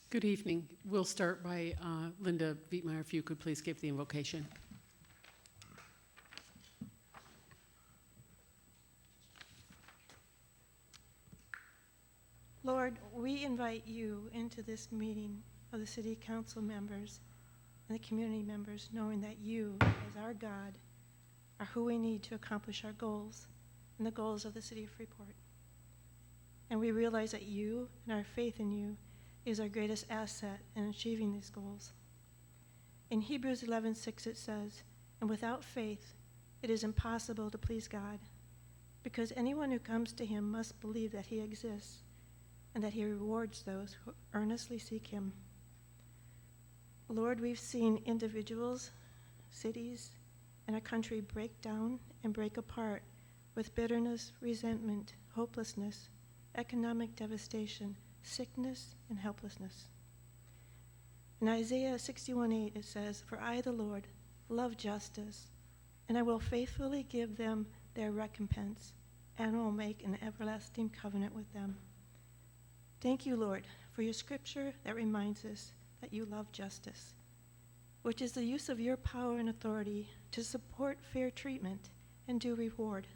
Good evening. We'll start by Linda Vietmeyer, if you could please give the invocation. Lord, we invite you into this meeting of the city council members and the community members, knowing that you, as our God, are who we need to accomplish our goals and the goals of the city of Freeport. And we realize that you and our faith in you is our greatest asset in achieving these goals. In Hebrews 11:6 it says, "And without faith it is impossible to please God, because anyone who comes to him must believe that he exists and that he rewards those who earnestly seek him." Lord, we've seen individuals, cities, and our country break down and break apart with bitterness, resentment, hopelessness, economic devastation, sickness, and helplessness. In Isaiah 61:8 it says, "For I, the Lord, love justice, and I will faithfully give them their recompense, and will make an everlasting covenant with them." Thank you, Lord, for your scripture that reminds us that you love justice, which is the use of your power and authority to support fair treatment and due reward.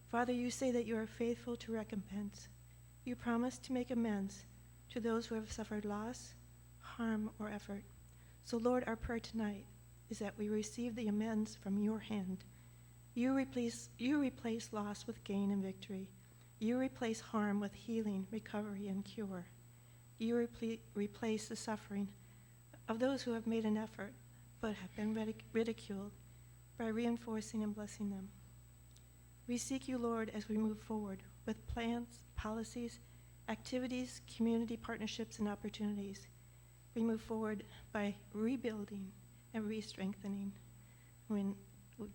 Father, you say that you are faithful to recompense. You promise to make amends to those who have suffered loss, harm, or effort. So, Lord, our prayer tonight is that we receive the amends from your hand. You replace loss with gain and victory. You replace harm with healing, recovery, and cure. You replace the suffering of those who have made an effort but have been ridiculed by reinforcing and blessing them. We seek you, Lord, as we move forward with plans, policies, activities, community partnerships, and opportunities. We move forward by rebuilding and re-strengthening. We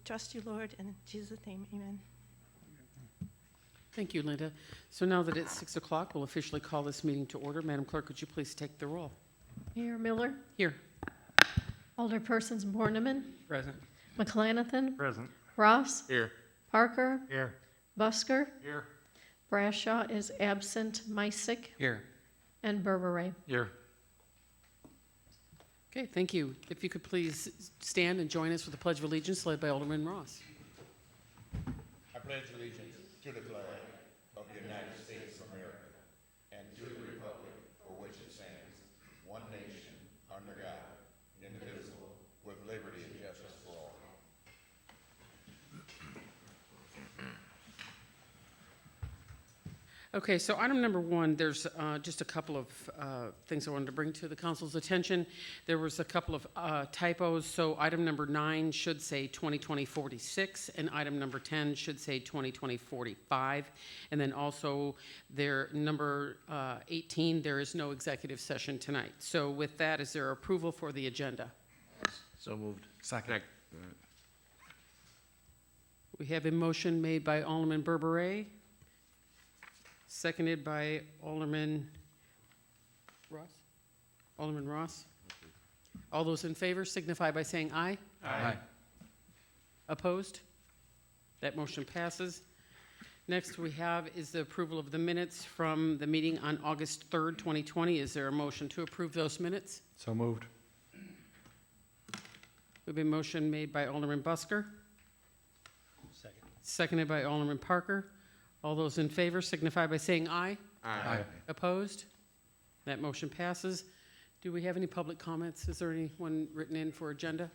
trust you, Lord, and in Jesus' name, amen. Thank you, Linda. So now that it's 6 o'clock, we'll officially call this meeting to order. Madam Clerk, would you please take the roll? Mayor Miller, Here. Alderpersons Borneman, Present. McClanathan, Present. Ross, Here. Parker, Here. Busker, Here. Brashaw is absent, Mysick, Here. and Berberay. Here. Okay, thank you. If you could please stand and join us for the Pledge of Allegiance led by Alderman Ross. I pledge allegiance to the flag of the United States of America and to the republic for which it stands, one nation, under God, indivisible, with liberty and justice for all. Okay, so item number one, there's just a couple of things I wanted to bring to the council's attention. There was a couple of typos, so item number 9 should say 2020-46, and item number 10 should say 2020-45. And then also there, number 18, there is no executive session tonight. So with that, is there approval for the agenda? So moved. Second. We have a motion made by Alderman Berberay, seconded by Alderman Ross. Alderman Ross. All those in favor signify by saying aye. Aye. Opposed? That motion passes. Next we have is the approval of the minutes from the meeting on August 3rd, 2020. Is there a motion to approve those minutes? So moved. We have a motion made by Alderman Busker, Second. seconded by Alderman Parker. All those in favor signify by saying aye. Aye. Opposed? That motion passes. Do we have any public comments? Is there anyone written in for agenda?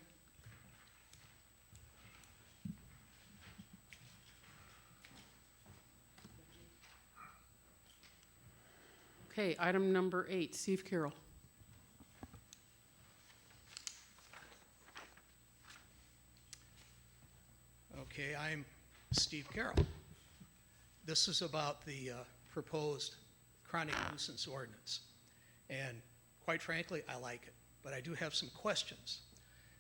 Okay, item number 8, Steve Carroll. Okay, I'm Steve Carroll. This is about the proposed chronic nuisance ordinance. And quite frankly, I like it, but I do have some questions.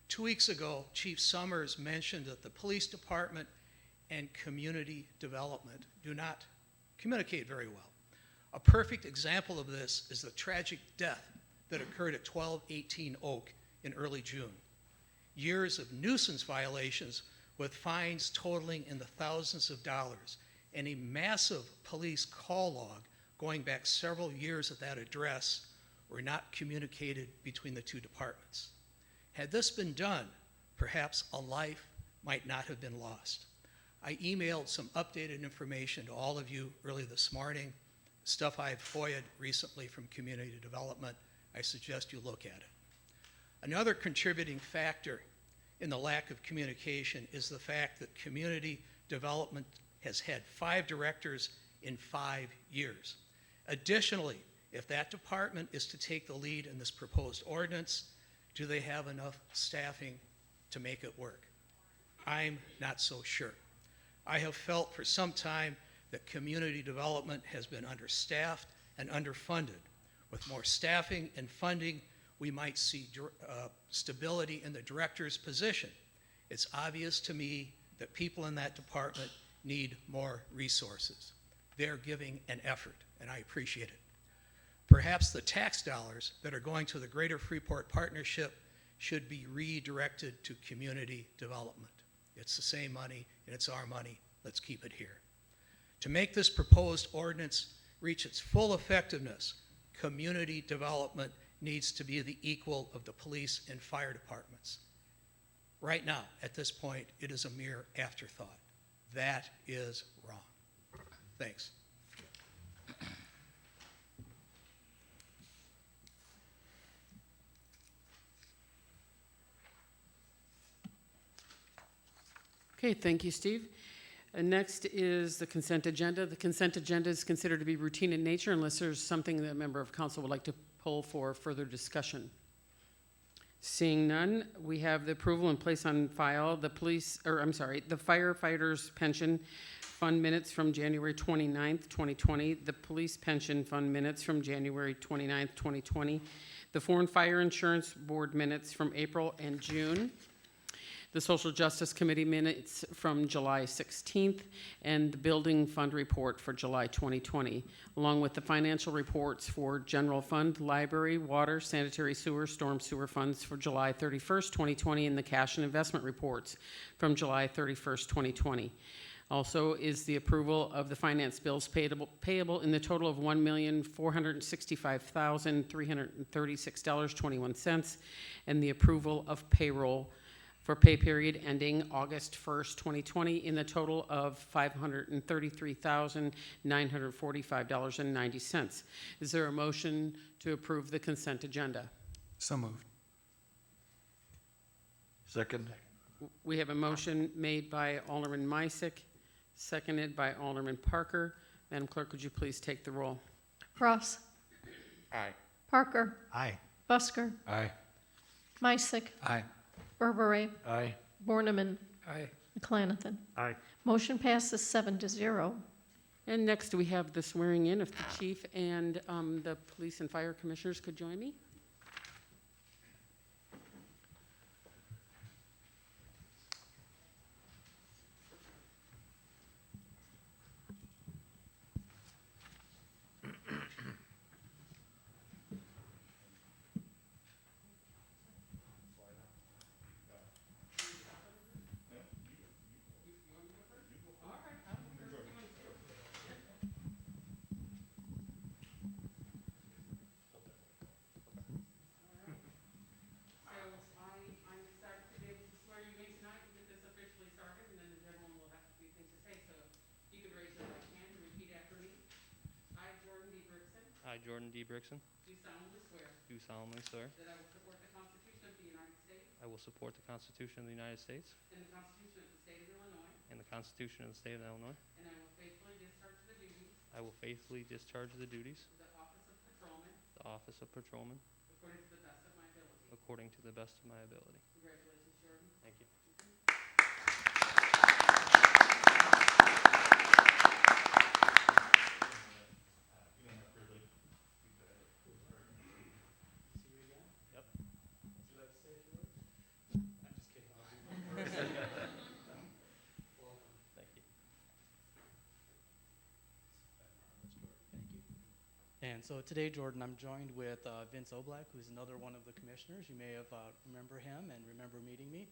2 weeks ago, Chief Summers mentioned that the police department and community development do not communicate very well. A perfect example of this is the tragic death that occurred at 1218 Oak in early June. Years of nuisance violations with fines totaling in the thousands of dollars and a massive police call log going back several years at that address were not communicated between the two departments. Had this been done, perhaps a life might not have been lost. I emailed some updated information to all of you early this morning, stuff I've FOIA'd recently from community development. I suggest you look at it. Another contributing factor in the lack of communication is the fact that community development has had 5 directors in 5 years. Additionally, if that department is to take the lead in this proposed ordinance, do they have enough staffing to make it work? I'm not so sure. I have felt for some time that community development has been understaffed and underfunded. With more staffing and funding, we might see stability in the director's position. It's obvious to me that people in that department need more resources. They're giving an effort, and I appreciate it. Perhaps the tax dollars that are going to the Greater Freeport Partnership should be redirected to community development. It's the same money, and it's our money. Let's keep it here. To make this proposed ordinance reach its full effectiveness, community development needs to be the equal of the police and fire departments. Right now, at this point, it is a mere afterthought. That is wrong. Thanks. Okay, thank you, Steve. Next is the consent agenda. The consent agenda is considered to be routine in nature unless there's something that a member of council would like to pull for further discussion. Seeing none, we have the approval and place on file the firefighters pension fund minutes from January 29th, 2020, the police pension fund minutes from January 29th, 2020, the Foreign Fire Insurance Board minutes from April and June, the Social Justice Committee minutes from July 16th, and the Building Fund report for July 2020, along with the financial reports for General Fund, Library, Water, Sanitary Sewer, Storm Sewer Funds for July 31st, 2020, and the Cash and Investment reports from July 31st, 2020. Also is the approval of the finance bills payable in the total of $1,465,336.21, and the approval of payroll for pay period ending August 1st, 2020 in the total of $533,945.90. Is there a motion to approve the consent agenda? So moved. Second. We have a motion made by Alderman Misick, seconded by Alderman Parker. Madam Clerk, would you please take the roll? Ross. Aye. Parker. Aye. Busker. Aye. Misick. Aye. Berberay. Aye. Borneman. Aye. McClanathan. Aye. Motion passes 7-0. And next we have the swearing in. If the chief and the police and fire commissioners could join me. I'm excited to be able to swear you in tonight and get this officially started, and then the gentleman will have a few things to say. So you could raise your right hand and repeat after me. I, Jordan D. Brixton, I, Jordan D. Brixton, do solemnly swear do solemnly swear that I will support the Constitution of the United States I will support the Constitution of the United States and the Constitution of the State of Illinois, and the Constitution of the State of Illinois. and I will faithfully discharge the duties I will faithfully discharge the duties of the office of patrolman of the office of patrolman according to the best of my ability. according to the best of my ability. Congratulations, Jordan. Thank you. Thank you. And so today, Jordan, I'm joined with Vince Oblak, who's another one of the commissioners. You may have remember him and remember meeting me.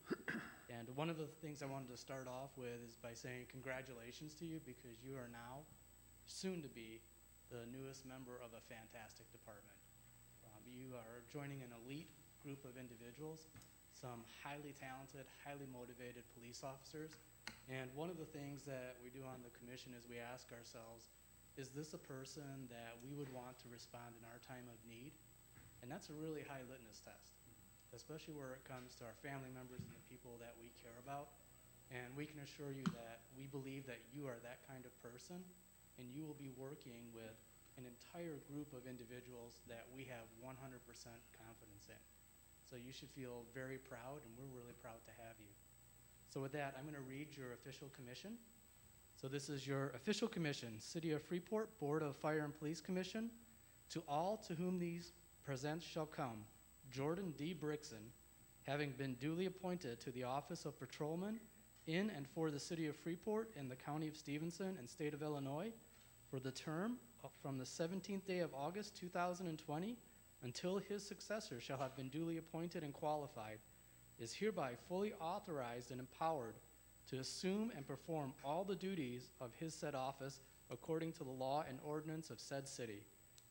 And one of the things I wanted to start off with is by saying congratulations to you, because you are now soon to be the newest member of a fantastic department. joining an elite group of individuals, some highly talented, highly motivated police officers. And one of the things that we do on the commission is we ask ourselves, is this a person that we would want to respond in our time of need? And that's a really high litmus test, especially where it comes to our family members and the people that we care about. And we can assure you that we believe that you are that kind of person, and you will be working with an entire group of individuals that we have 100% confidence in. So you should feel very proud, and we're really proud to have you. So with that, I'm going to read your official commission. So this is your official commission, City of Freeport Board of Fire and Police Commission. To all to whom these presents shall come, Jordan D. Brixon, having been duly appointed to the office of patrolman in and for the City of Freeport in the County of Stevenson and State of Illinois for the term from the 17th day of August 2020 until his successor shall have been duly appointed and qualified, is hereby fully authorized and empowered to assume and perform all the duties of his said office according to the law and ordinance of said city,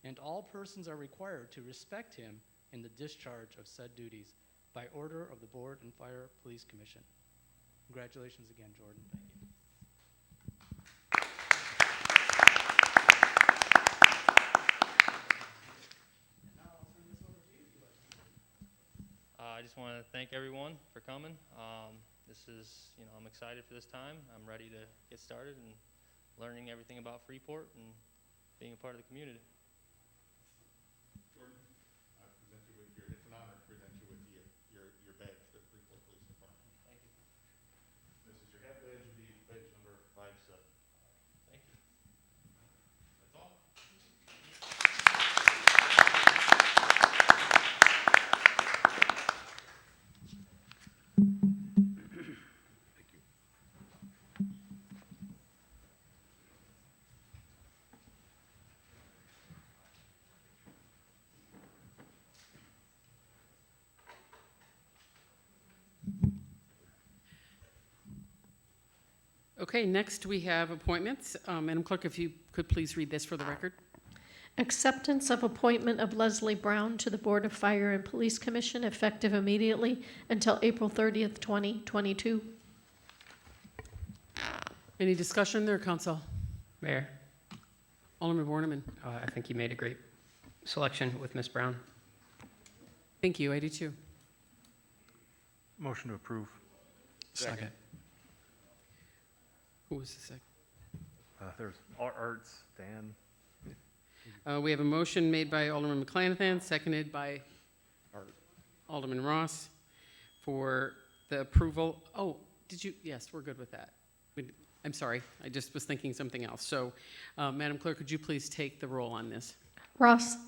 and all persons are required to respect him in the discharge of said duties by order of the Board and Fire Police Commission. Congratulations again, Jordan. Thank you. And now I'll turn this over to you if you'd like to. I just want to thank everyone for coming. This is, I'm excited for this time. I'm ready to get started and learning everything about Freeport and being a part of the community. Jordan, it's an honor to present you with your badge to the Freeport Police Department. Thank you. This is your hat badge, will be badge number 57. Thank you. That's all. Okay, next we have appointments. Madam Clerk, if you could please read this for the record. Acceptance of appointment of Leslie Brown to the Board of Fire and Police Commission effective immediately until April 30th, 2022. Any discussion there, Council? Mayor, Alderman Borneman. I think you made a great selection with Ms. Brown. Thank you, I do too. Motion to approve. Second. Who was the second? There's Arts, Dan. We have a motion made by Alderman McClanathan, seconded by Alderman Ross for the approval. Oh, did you? Yes, we're good with that. I'm sorry, I just was thinking something else. So, Madam Clerk, could you please take the roll on this? Ross.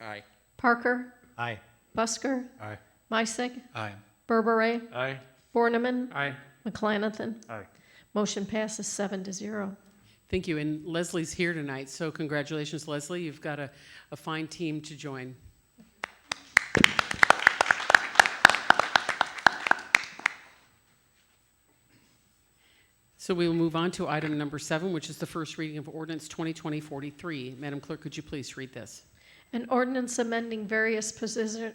Aye. Parker. Aye. Busker. Aye. Meissen. Aye. Berberet. Aye. Borneman. Aye. McClanathan. Aye. Motion passes 7-0. Thank you, and Leslie's here tonight, so congratulations, Leslie. You've got a fine team to join. So we will move on to item number 7, which is the first reading of Ordinance 2020-43. Madam Clerk, could you please read this? An ordinance amending various provisions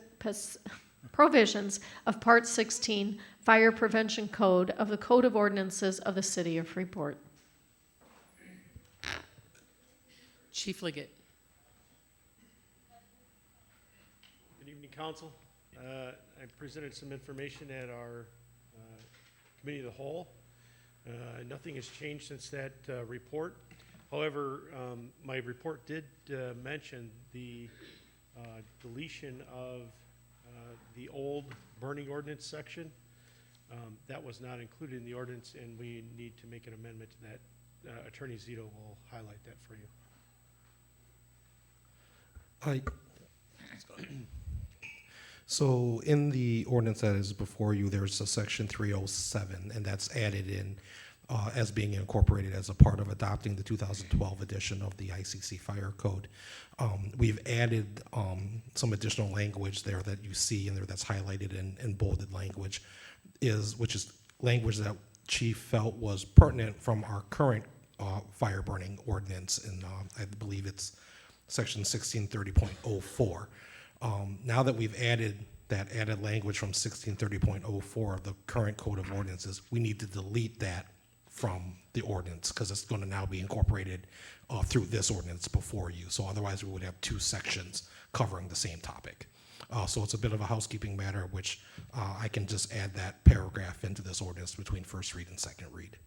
of Part 16 Fire Prevention Code of the Code of Ordinances of the City of Freeport. Chief Liggett. Good evening, Council. I presented some information at our Committee of the Whole. Nothing has changed since that report. However, my report did mention the deletion of the old burning ordinance section. That was not included in the ordinance, and we need to make an amendment to that. Attorney Zito will highlight that for you. So in the ordinance that is before you, there's a section 307, and that's added in as being incorporated as a part of adopting the 2012 edition of the ICC Fire Code. We've added some additional language there that you see in there that's highlighted in bolded language, which is language that Chief felt was pertinent from our current fire burning ordinance, and I believe it's section 1630.04. Now that we've added that added language from 1630.04 of the current Code of Ordinances, we need to delete that from the ordinance because it's going to now be incorporated through this ordinance before you. So otherwise, we would have two sections covering the same topic. So it's a bit of a housekeeping matter, which I can just add that paragraph into this ordinance between first read and second read.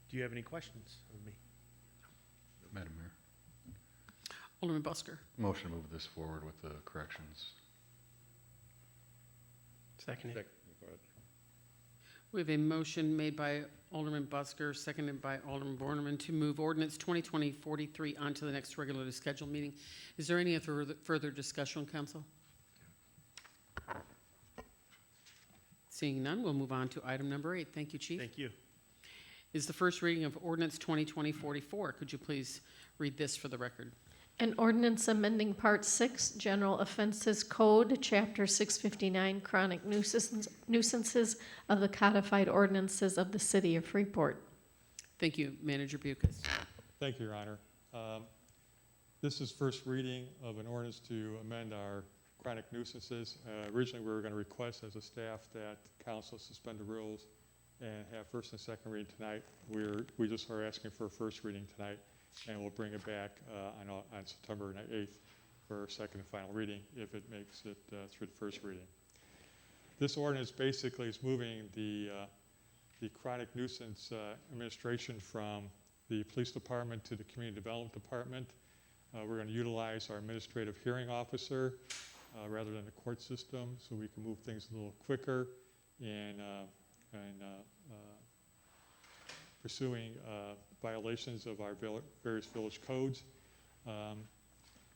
Do you have any questions of me? Madam Mayor, Alderman Busker. motion to move this forward with the corrections. Second. We have a motion made by Alderman Busker, seconded by Alderman Borneman to move ordinance 2020-43 on to the next regularly scheduled meeting. Is there any further discussion, council? Seeing none, we'll move on to item number 8. Thank you, Chief. Thank you. Is the first reading of ordinance 2020-44. Could you please read this for the record? An ordinance amending Part 6, General Offenses Code, Chapter 659, Chronic Nuisances of the Codified Ordinances of the City of Freeport. Thank you, Manager Bucas. Thank you, Your Honor. This is first reading of an ordinance to amend our chronic nuisances. Originally, we were going to request as a staff that council suspend the rules and have first and second reading tonight. We just are asking for a first reading tonight, and we'll bring it back on September 8th for second and final reading if it makes it through the first reading. This ordinance basically is moving the chronic nuisance administration from the police department to the community development department. We're going to utilize our administrative hearing officer rather than the court system, so we can move things a little quicker in pursuing violations of our various village codes.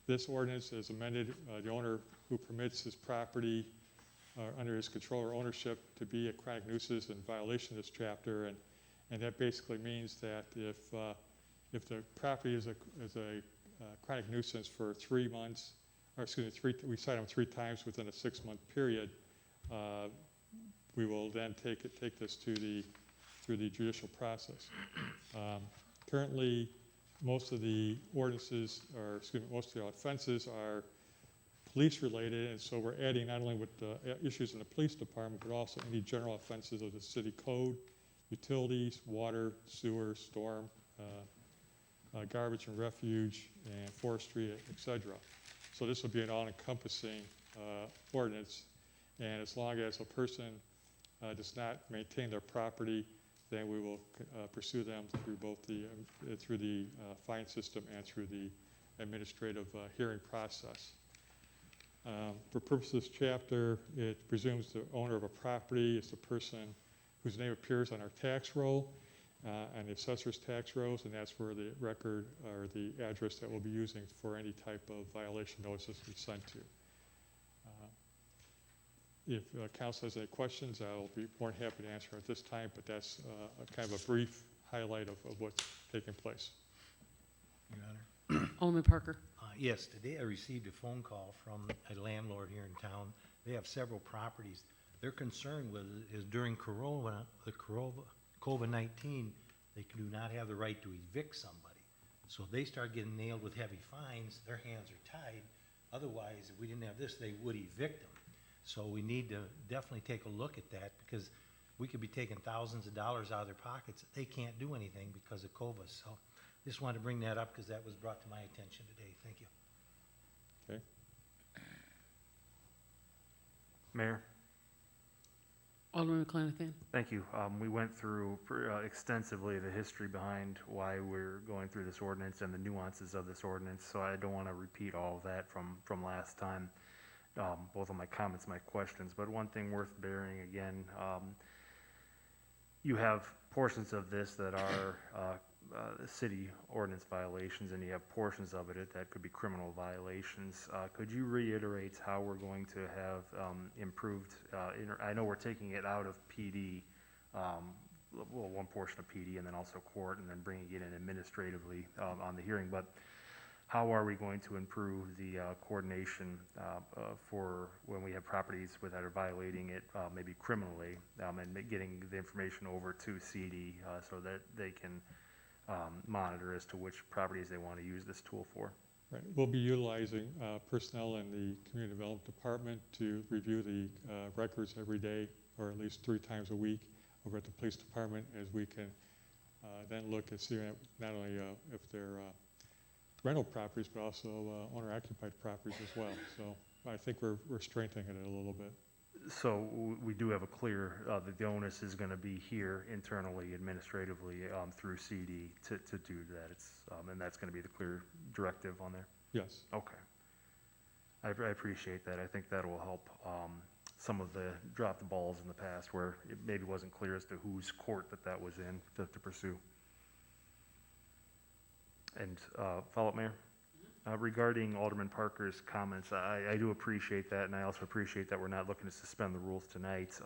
This ordinance is amended the owner who permits his property under his control or ownership to be a chronic nuisance in violation of this chapter, and that basically means that if the property is a chronic nuisance for 3 months, or excuse me, we cite them 3 times within a 6-month period, we will then take this through the judicial process. Currently, most of the ordinances, or excuse me, most of the offenses are police related, and so we're adding not only with the issues in the police department, but also any general offenses of the city code, utilities, water, sewer, storm, garbage and refuge, and forestry, etc. So this will be an all-encompassing ordinance, and as long as a person does not maintain their property, then we will pursue them through both the fine system and through the administrative hearing process. For purposes of this chapter, it presumes the owner of a property is the person whose name appears on our tax roll and the assessor's tax rolls, and that's where the record or the address that we'll be using for any type of violation notices we sent to. If council has any questions, I'll be more than happy to answer at this time, but that's kind of a brief highlight of what's taking place. Your Honor. Alderman Parker. Yes, today I received a phone call from a landlord here in town. They have several properties. Their concern is during COVID-19, they do not have the right to evict somebody. So if they start getting nailed with heavy fines, their hands are tied. Otherwise, if we didn't have this, they would evict them. So we need to definitely take a look at that, because we could be taking thousands of dollars out of their pockets. They can't do anything because of COVID. So just wanted to bring that up because that was brought to my attention today. Thank you. Okay. Mayor, Alderman McClanahan. thank you. We went through extensively the history behind why we're going through this ordinance and the nuances of this ordinance, so I don't want to repeat all of that from last time, both of my comments and my questions. But one thing worth bearing again, you have portions of this that are city ordinance violations, and you have portions of it that could be criminal violations. Could you reiterate how we're going to have improved, I know we're taking it out of PD, well, one portion of PD and then also court, and then bringing it in administratively on the hearing, but how are we going to improve the coordination for when we have properties that are violating it, maybe criminally, and getting the information over to CD so that they can monitor as to which properties they want to use this tool for? Right. We'll be utilizing personnel in the Community Development Department to review the records every day, or at least 3 times a week over at the Police Department, as we can then look and see not only if they're rental properties, but also owner-occupied properties as well. So I think we're strengthening it a little bit. So we do have a clear, that the onus is going to be here internally, administratively, through CD to do that. It's, and that's going to be the clear directive on there? Yes. Okay. I appreciate that. I think that will help some of the drop the balls in the past where it maybe wasn't clear as to whose court that was in to pursue. And follow-up, Mayor? Regarding Alderman Parker's comments, I do appreciate that, and I also appreciate that we're not looking to suspend the rules tonight.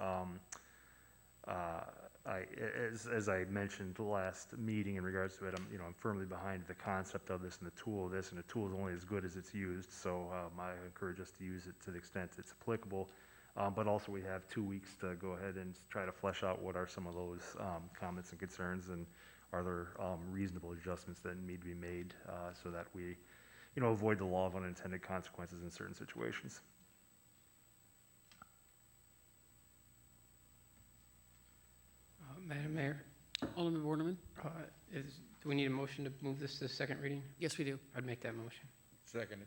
As I mentioned last meeting in regards to it, I'm firmly behind the concept of this and the tool of this, and the tool is only as good as it's used. So I encourage us to use it to the extent it's applicable. But also we have 2 weeks to go ahead and try to flesh out what are some of those comments and concerns, and are there reasonable adjustments that need to be made so that we avoid the law of unintended consequences in certain situations. Madam Mayor, Alderman Borneman? do we need a motion to move this to second reading? Yes, we do. I'd make that motion. Second.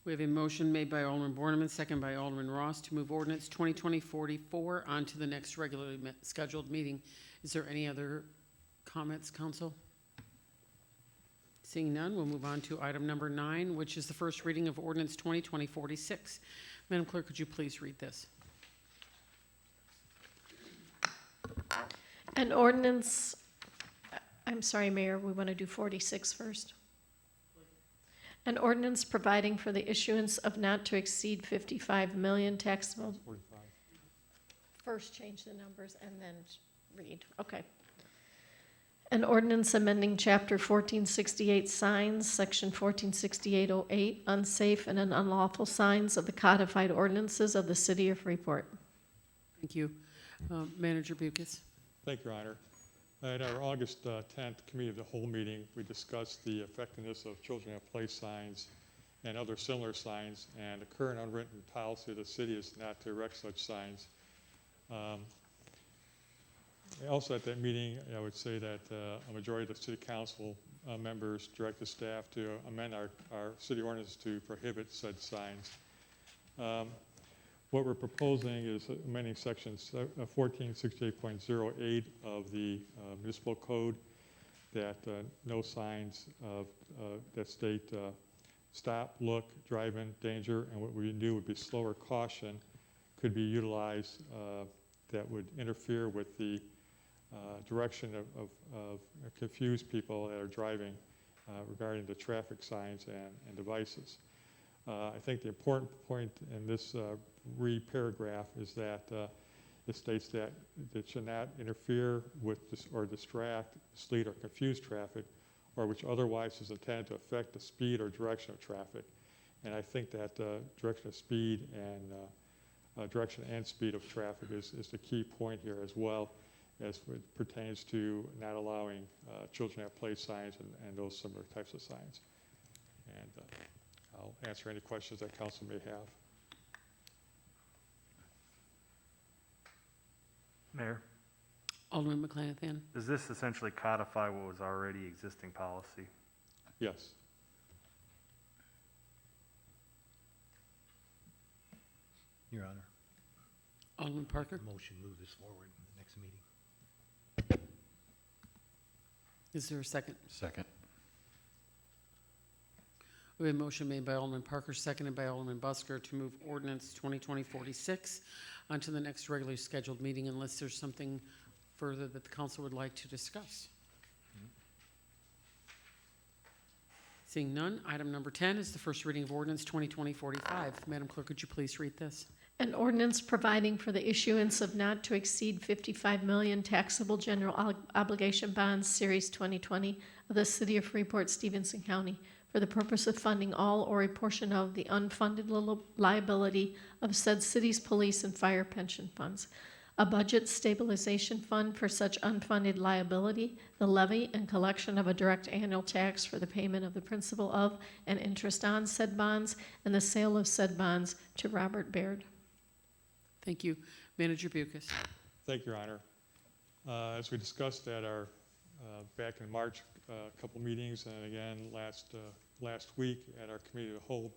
We have a motion made by Alderman Borneman, second by Alderman Ross, to move ordinance 2020-44 on to the next regularly scheduled meeting. Is there any other comments, council? Seeing none, we'll move on to item number 9, which is the first reading of ordinance 2020-46. Madam Clerk, could you please read this? An ordinance, I'm sorry, Mayor, we want to do 46 first. An ordinance providing for the issuance of not to exceed 55 million taxable. 45. First change the numbers and then read, okay. An ordinance amending Chapter 1468 signs, Section 146808, unsafe and unlawful signs of the codified ordinances of the City of Freeport. Thank you. Manager Bucus. Thank you, Your Honor. At our August 10th Committee of the Whole meeting, we discussed the effectiveness of children at play signs and other similar signs, and the current unwritten policy of the city is not to erect such signs. Also at that meeting, I would say that a majority of the city council members directed staff to amend our city ordinance to prohibit said signs. What we're proposing is amending section 1468.08 of the municipal code that no signs that state stop, look, drive in, danger, and what we do would be slower caution could be utilized that would interfere with the direction of confused people that are driving regarding the traffic signs and devices. I think the important point in this paragraph is that it states that it should not interfere with or distract, mislead, or confuse traffic, or which otherwise is intended to affect the speed or direction of traffic. And I think that direction of speed and direction and speed of traffic is the key point here, as well as it pertains to not allowing children at play signs and those similar types of signs. And I'll answer any questions that council may have. Mayor, Alderman McClanathan. does this essentially codify what was already existing policy? Yes. Your Honor, Alderman Parker. motion move this forward in the next meeting. Is there a second? Second. We have a motion made by Alderman Parker, seconded by Alderman Busker, to move ordinance 2020-46 onto the next regularly scheduled meeting, unless there's something further that the council would like to discuss. Seeing none, item number 10 is the first reading of ordinance 2020-45. Madam Clerk, could you please read this? An ordinance providing for the issuance of not to exceed 55 million taxable general obligation bonds, Series 2020, of the City of Freeport, Stevenson County, for the purpose of funding all or a portion of the unfunded liability of said city's police and fire pension funds, a budget stabilization fund for such unfunded liability, the levy and collection of a direct annual tax for the payment of the principal of and interest on said bonds, and the sale of said bonds to Robert Baird. Thank you. Manager Bucus. Thank you, Your Honor. As we discussed at our, back in March, a couple meetings, and again last week at our Committee of the Whole,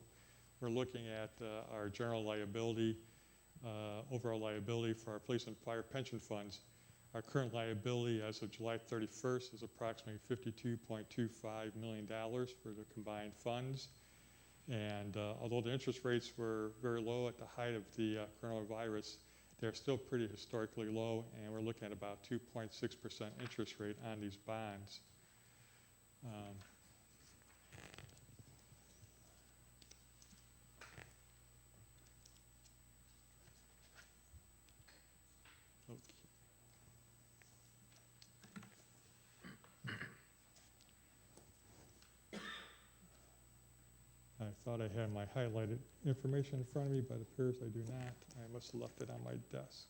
we're looking at our general liability, overall liability for our police and fire pension funds. Our current liability as of July 31st is approximately $52.25 million for the combined funds. And although the interest rates were very low at the height of the coronavirus, they're still pretty historically low, and we're looking at about 2.6% interest rate on these bonds. I thought I had my highlighted information in front of me, but it appears I do not. I must have left it on my desk.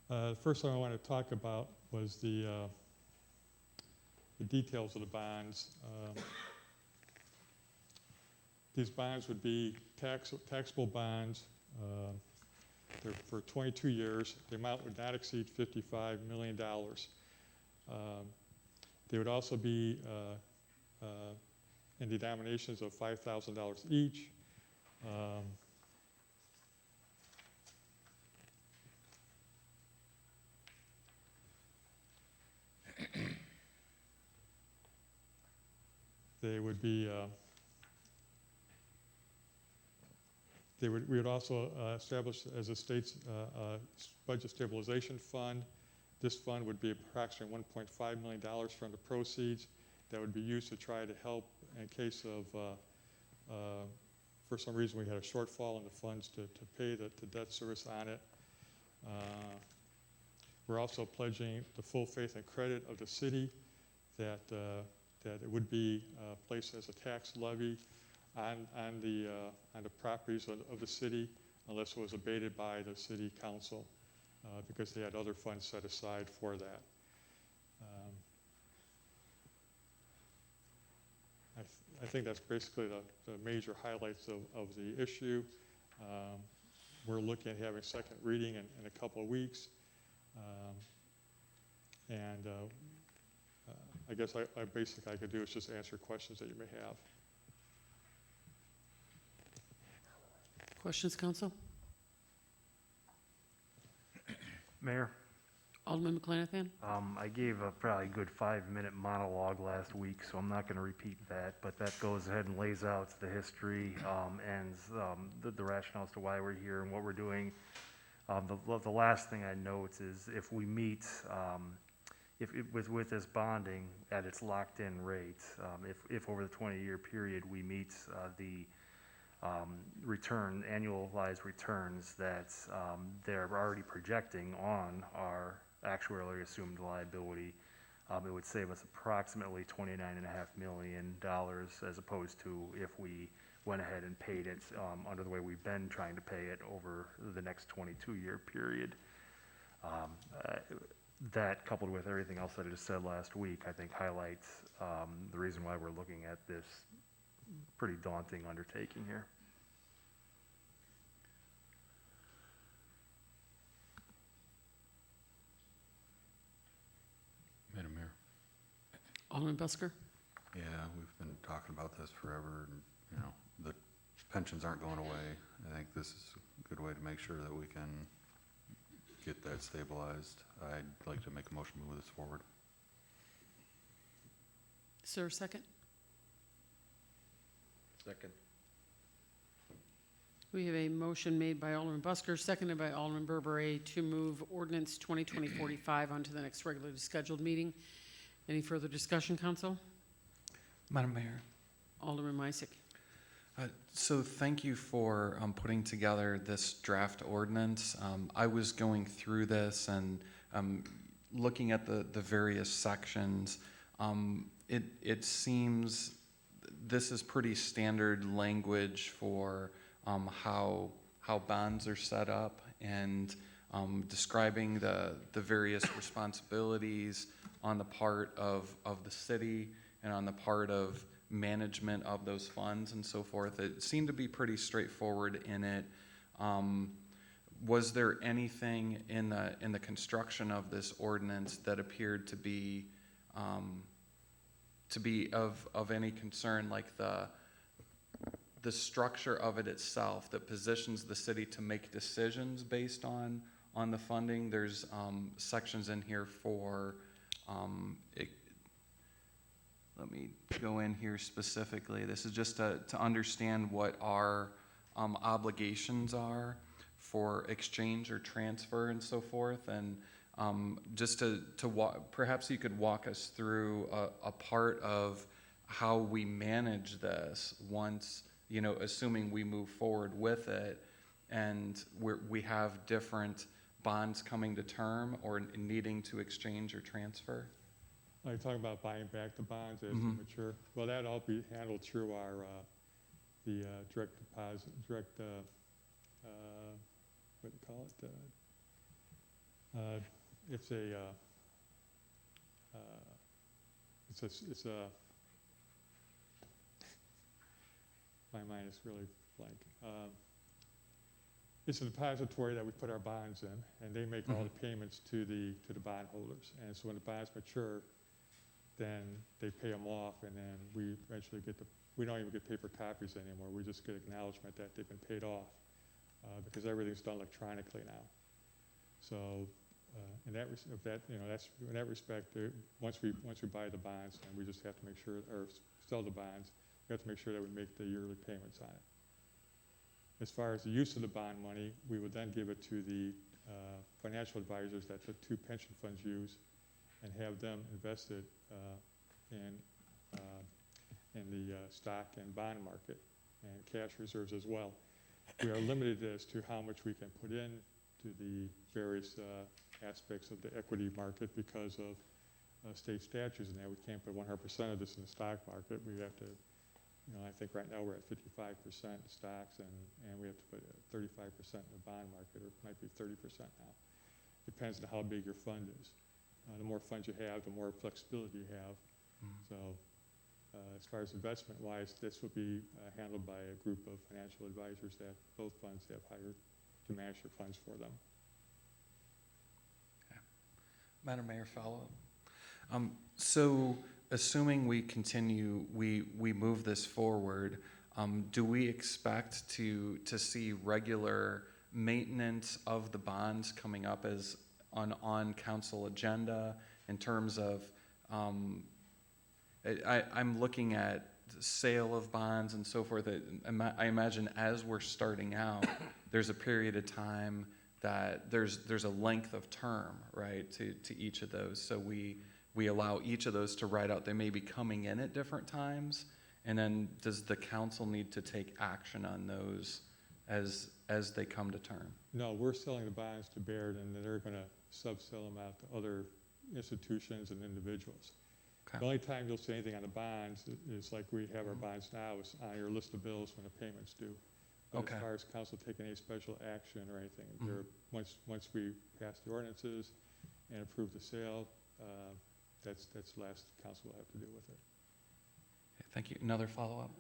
The first thing I want to talk about was the details of the bonds. These bonds would be taxable bonds. They're for 22 years. The amount would not exceed $55 million. They would also be in denominations of $5,000 each. They would be we would also establish as a state's budget stabilization fund. This fund would be approximately $1.5 million from the proceeds that would be used to try to help in case of, for some reason, we had a shortfall in the funds to pay the debt service on it. We're also pledging the full faith and credit of the city that it would be placed as a tax levy on the properties of the city unless it was abated by the city council because they had other funds set aside for that. I think that's basically the major highlights of the issue. We're looking at having second reading in a couple of weeks. I guess basically I could do is just answer questions that you may have. Questions, council? Mayor, Alderman McClanathan? I gave a probably good 5-minute monologue last week, so I'm not going to repeat that, but that goes ahead and lays out the history and the rationale as to why we're here and what we're doing. The last thing I note is if we meet, with this bonding at its locked-in rate, if over the 20-year period we meet the annualized returns that they're already projecting on our actuarially assumed liability, it would save us approximately $29.5 million as opposed to if we went ahead and paid it under the way we've been trying to pay it over the next 22-year period. That, coupled with everything else that I just said last week, I think highlights the reason why we're looking at this pretty daunting undertaking here. Madam Mayor. Alderman Busker? Yeah, we've been talking about this forever, and, you know, the pensions aren't going away. I think this is a good way to make sure that we can get that stabilized. I'd like to make a motion to move this forward. Is there a second? Second. We have a motion made by Alderman Busker, seconded by Alderman Berberay to move Ordinance 2020-45 onto the next regularly scheduled meeting. Any further discussion, council? Madam Mayor. Alderman Misick. So thank you for putting together this draft ordinance. I was going through this and looking at the various sections. It seems this is pretty standard language for how bonds are set up and describing the various responsibilities on the part of the city and on the part of management of those funds and so forth. It seemed to be pretty straightforward in it. Was there anything in the construction of this ordinance that appeared to be of any concern, like the structure of it itself that positions the city to make decisions based on the funding? There's sections in here for let me go in here specifically. This is just to understand what our obligations are for exchange or transfer and so forth. And just perhaps you could walk us through a part of how we manage this once, assuming we move forward with it and we have different bonds coming to term or needing to exchange or transfer. Are you talking about buying back the bonds as Mhm. they mature? Well, that'll all be handled through our, the direct deposit, what do you call it? It's a, my mind is really blank. It's a depository that we put our bonds in, and they make all the payments to the bondholders. And so when the bonds mature, then they pay them off, and then we eventually we don't even get paper copies anymore. We just get acknowledgement that they've been paid off because everything's done electronically now. So in that respect, once we buy the bonds, then we just have to make sure, or sell the bonds, we have to make sure that we make the yearly payments on it. As far as the use of the bond money, we would then give it to the financial advisors that the two pension funds use and have them invested in the stock and bond market and cash reserves as well. We are limited as to how much we can put in to the various aspects of the equity market because of state statutes and that. We can't put 100% of this in the stock market. We have to, I think right now we're at 55% stocks and we have to put 35% in the bond market, or it might be 30% now. Depends on how big your fund is. The more funds you have, the more flexibility you have. So as far as investment-wise, this will be handled by a group of financial advisors that both funds have hired to manage their funds for them. Okay. Madam Mayor, follow-up. So assuming we continue, we move this forward, do we expect to see regular maintenance of the bonds coming up as on council agenda in terms of, I'm looking at sale of bonds and so forth. I imagine as we're starting out, there's a period of time that there's a length of term, right, to each of those. So we allow each of those to ride out. They may be coming in at different times, and then does the council need to take action on those as they come to term? No, we're selling the bonds to Baird, and they're going to sub-sell them out to other institutions and individuals. Okay. The only time you'll see anything on the bonds is like we have our bonds now, is on your list of bills when the payment's due. But Okay. as far as council taking any special action or anything, once we pass the ordinances and approve the sale, that's the last council will have to deal with it. Okay, thank you. Another follow-up?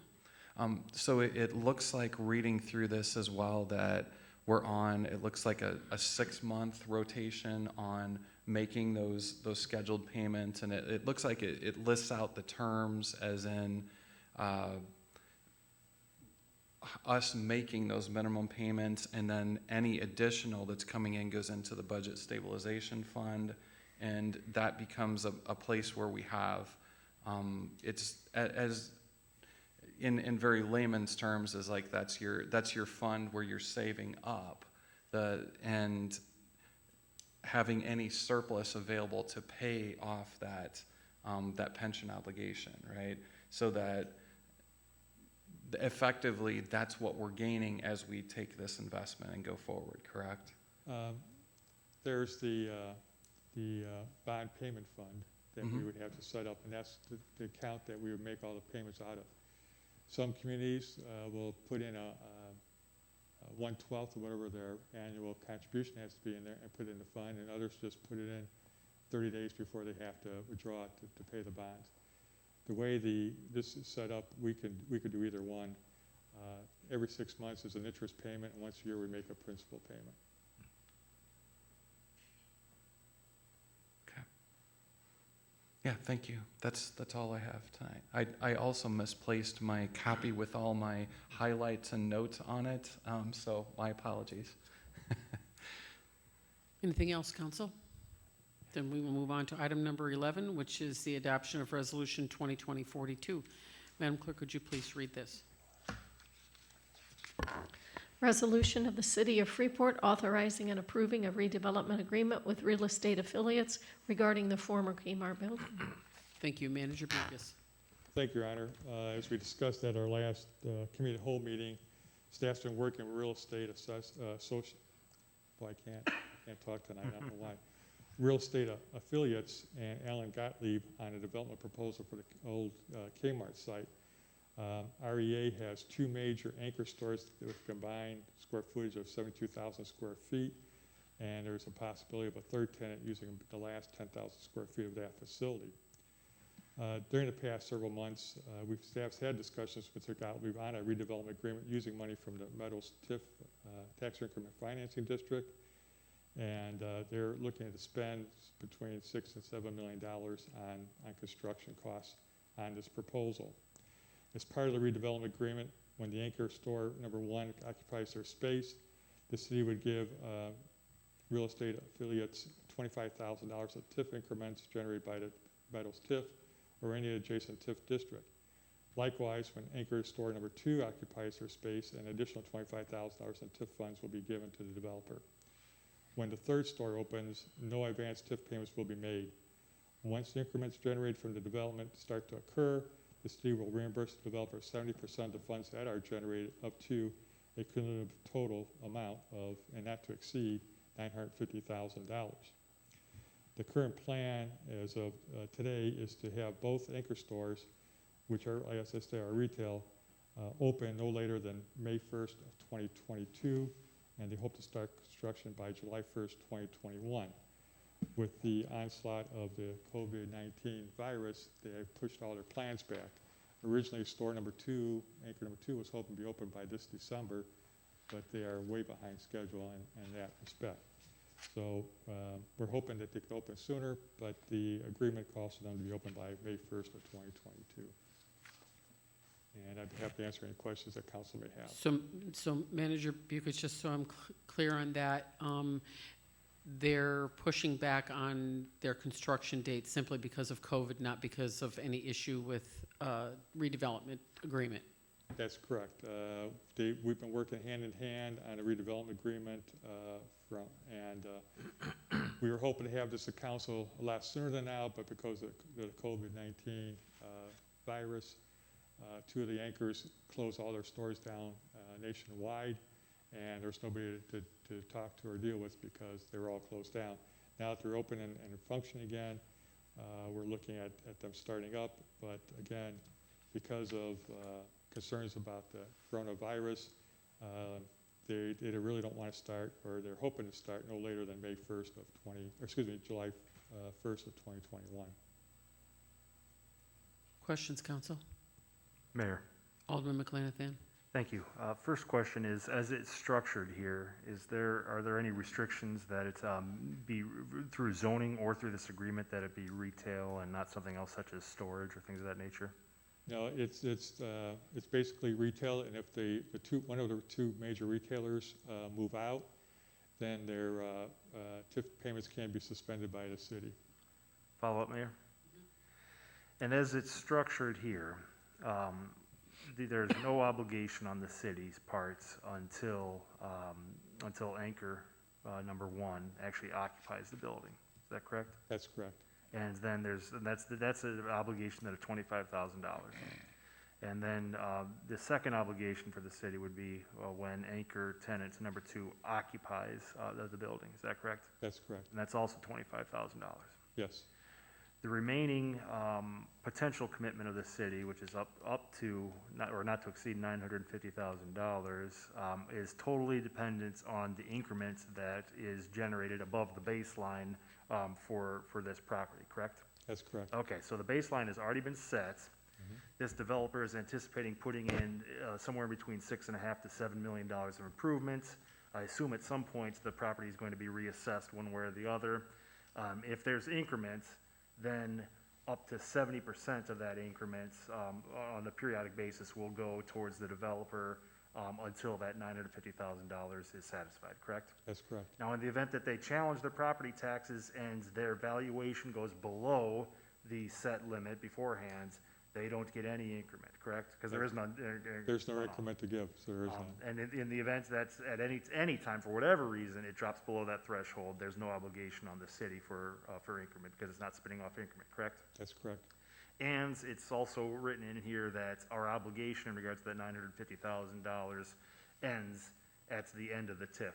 So it looks like reading through this as well that we're on, it looks like a 6-month rotation on making those scheduled payments, and it looks like it lists out the terms as in us making those minimum payments, and then any additional that's coming in goes into the budget stabilization fund, and that becomes a place where we have, it's as in very layman's terms, is like that's your fund where you're saving up and having any surplus available to pay off that pension obligation, right? So that effectively that's what we're gaining as we take this investment and go forward, correct? There's the bond payment fund that we would have to set up, and that's the account that we would make all the payments out of. Some communities will put in a 1/12 of whatever their annual contribution has to be in there and put it in the fund, and others just put it in 30 days before they have to withdraw it to pay the bonds. The way this is set up, we could do either one. Every 6 months is an interest payment, and once a year we make a principal payment. Okay. Yeah, thank you. That's all I have tonight. I also misplaced my copy with all my highlights and notes on it, so my apologies. Anything else, council? Then we will move on to item number 11, which is the adoption of Resolution 2020-42. Madam Clerk, could you please read this? Resolution of the City of Freeport authorizing and approving a redevelopment agreement with real estate affiliates regarding the former Kmart building. Thank you, Manager Burgess. Thank you, Your Honor. As we discussed at our last committee of the whole meeting, staff's been working with real estate associates. Boy, I can't talk tonight, I don't know why. Real estate affiliates and Alan Gottlieb on a development proposal for the old Kmart site. REA has 2 major anchor stores with combined square footage of 72,000 square feet, and there's a possibility of a third tenant using the last 10,000 square feet of that facility. During the past several months, staff's had discussions with Mr. Gottlieb on a redevelopment agreement using money from the Meadows TIF Tax Increment Financing District, and they're looking to spend between $6 and $7 million on construction costs on this proposal. As part of the redevelopment agreement, when the anchor store number 1 occupies their space, the city would give real estate affiliates $25,000 of TIF increments generated by the Meadows TIF or any adjacent TIF district. Likewise, when anchor store number 2 occupies their space, an additional $25,000 in TIF funds will be given to the developer. When the third store opens, no advance TIF payments will be made. Once the increments generated from the development start to occur, the city will reimburse the developer 70% of the funds that are generated up to a cumulative total amount of, and not to exceed, $950,000. The current plan as of today is to have both anchor stores, which are, as I say, are retail, open no later than May 1st of 2022, and they hope to start construction by July 1st, 2021. With the onslaught of the COVID-19 virus, they have pushed all their plans back. Originally, store number 2, anchor number 2, was hoping to be open by this December, but they are way behind schedule in that respect. So we're hoping that they can open sooner, but the agreement calls for them to be open by May 1st of 2022. And I'd be happy to answer any questions that council may have. So Manager Burgess, just so I'm clear on that, they're pushing back on their construction date simply because of COVID, not because of any issue with redevelopment agreement. That's correct. We've been working hand in hand on a redevelopment agreement, we were hoping to have this at council a lot sooner than now, but because of the COVID-19 virus, 2 of the anchors closed all their stores down nationwide, and there's nobody to talk to or deal with because they were all closed down. Now that they're open and functioning again, we're looking at them starting up, but again, because of concerns about the coronavirus, they really don't want to start, or they're hoping to start no later than July 1st of 2021. Questions, council? Mayor. Alderman McClanathan. Thank you. First question is, as it's structured here, are there any restrictions that it be through zoning or through this agreement that it be retail and not something else such as storage or things of that nature? No, it's basically retail, and if one of the 2 major retailers move out, then their TIF payments can be suspended by the city. Follow up, Mayor? And as it's structured here, there's no obligation on the city's parts until anchor number 1 actually occupies the building. Is that correct? That's correct. And then that's an obligation of $25,000. And then the second obligation for the city would be when anchor tenant number 2 occupies the building. Is that correct? That's correct. And that's also $25,000. Yes. The remaining potential commitment of the city, which is up to, not to exceed $950,000, is totally dependent on the increment that is generated above the baseline for this property, correct? That's correct. Okay, so the baseline has already been set. This developer is anticipating putting in somewhere between $6.5 to $7 million of improvements. I assume at some point the property is going to be reassessed one way or the other. If there's increments, then up to 70% of that increment on a periodic basis will go towards the developer until that $950,000 is satisfied, correct? That's correct. Now, in the event that they challenge their property taxes and their valuation goes below the set limit beforehand, they don't get any increment, correct? Because there is none. There's no increment to give, so there is none. And in the event that's at any time, for whatever reason, it drops below that threshold, there's no obligation on the city for increment because it's not spinning off increment, correct? That's correct. And it's also written in here that our obligation in regards to that $950,000 ends at the end of the TIF,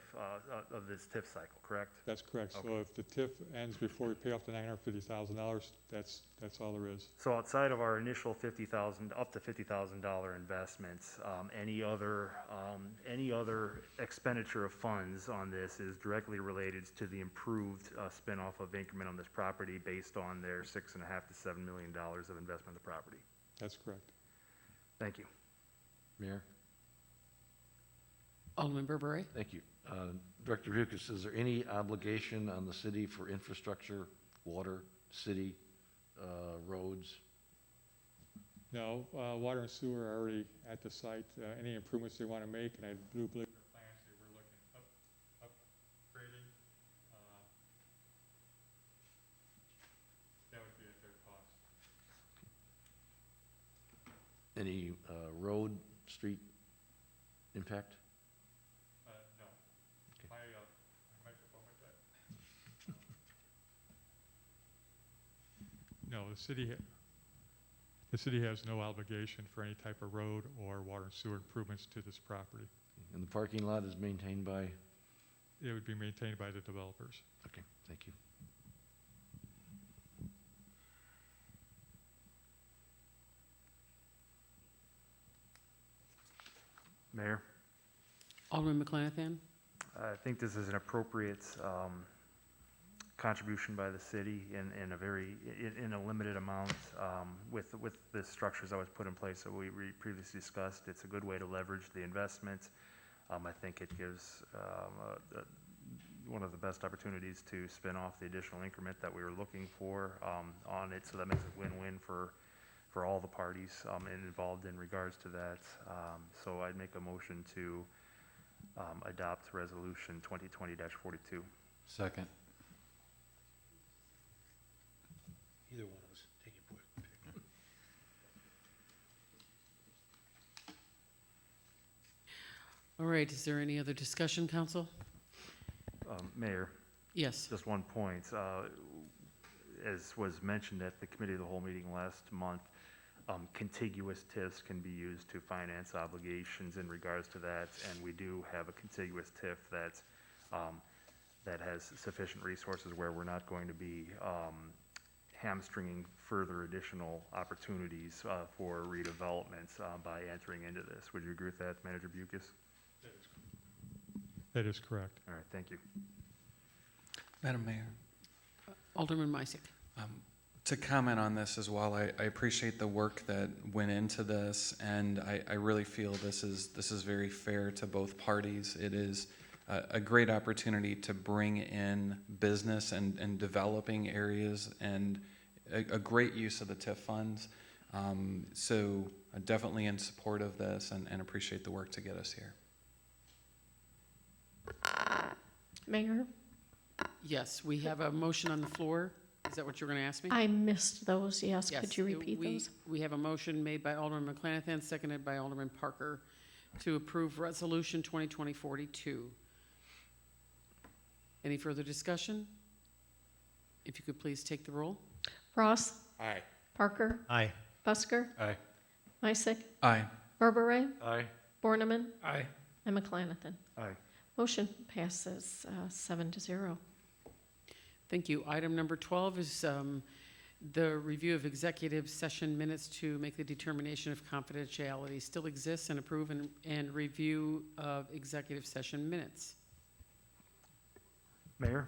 of this TIF cycle, correct? That's correct. Okay. So if the TIF ends before we pay off the $950,000, that's all there is. So outside of our initial up to $50,000 investments, any other expenditure of funds on this is directly related to the improved spin-off of increment on this property based on their $6.5 to $7 million of investment in the property. That's correct. Thank you. Mayor? Alderman Berberay? Thank you. Director Lucas, is there any obligation on the city for infrastructure, water, city, roads? No, water and sewer are already at the site. Any improvements they want to make, and I do believe their plans, they were looking upgrading. That would be at their cost. Any road, street impact? No. Okay. My microphone with that. No, the city has no obligation for any type of road or water and sewer improvements to this property. And the parking lot is maintained by? It would be maintained by the developers. Okay, thank you. Mayor? Alderman McClanathan? I think this is an appropriate contribution by the city in a limited amount with the structures that was put in place that we previously discussed. It's a good way to leverage the investment. I think it gives one of the best opportunities to spin off the additional increment that we were looking for on it, so that makes it win-win for all the parties involved in regards to that. So I'd make a motion to adopt Resolution 2020-42. Second. Either one of us, take your pick. All right, is there any other discussion, council? Mayor? Yes. Just one point. As was mentioned at the Committee of the Whole meeting last month, contiguous TIFs can be used to finance obligations in regards to that, and we do have a contiguous TIF that has sufficient resources where we're not going to be hamstringing further additional opportunities for redevelopment by entering into this. Would you agree with that, Manager Bucus? That is correct. All right, thank you. Madam Mayor, Alderman Misick? to comment on this as well, I appreciate the work that went into this, and I really feel this is very fair to both parties. It is a great opportunity to bring in business and developing areas, and a great use of the TIF funds. So definitely in support of this, and appreciate the work to get us here. Mayor, Yes, we have a motion on the floor. Is that what you're going to ask me? I missed those, yes. Yes, Could you repeat those? We have a motion made by Alderman McClanathan, seconded by Alderman Parker, to approve Resolution 2020-42. Any further discussion? If you could please take the roll. Ross? Aye. Parker? Aye. Busker? Aye. Misick? Aye. Berberay? Aye. Borneman? Aye. And McClanathan. Aye. Motion passes 7-0. Thank you. Item number 12 is The review of executive session minutes to make the determination of confidentiality still exists, and approve and review of executive session minutes. Mayor,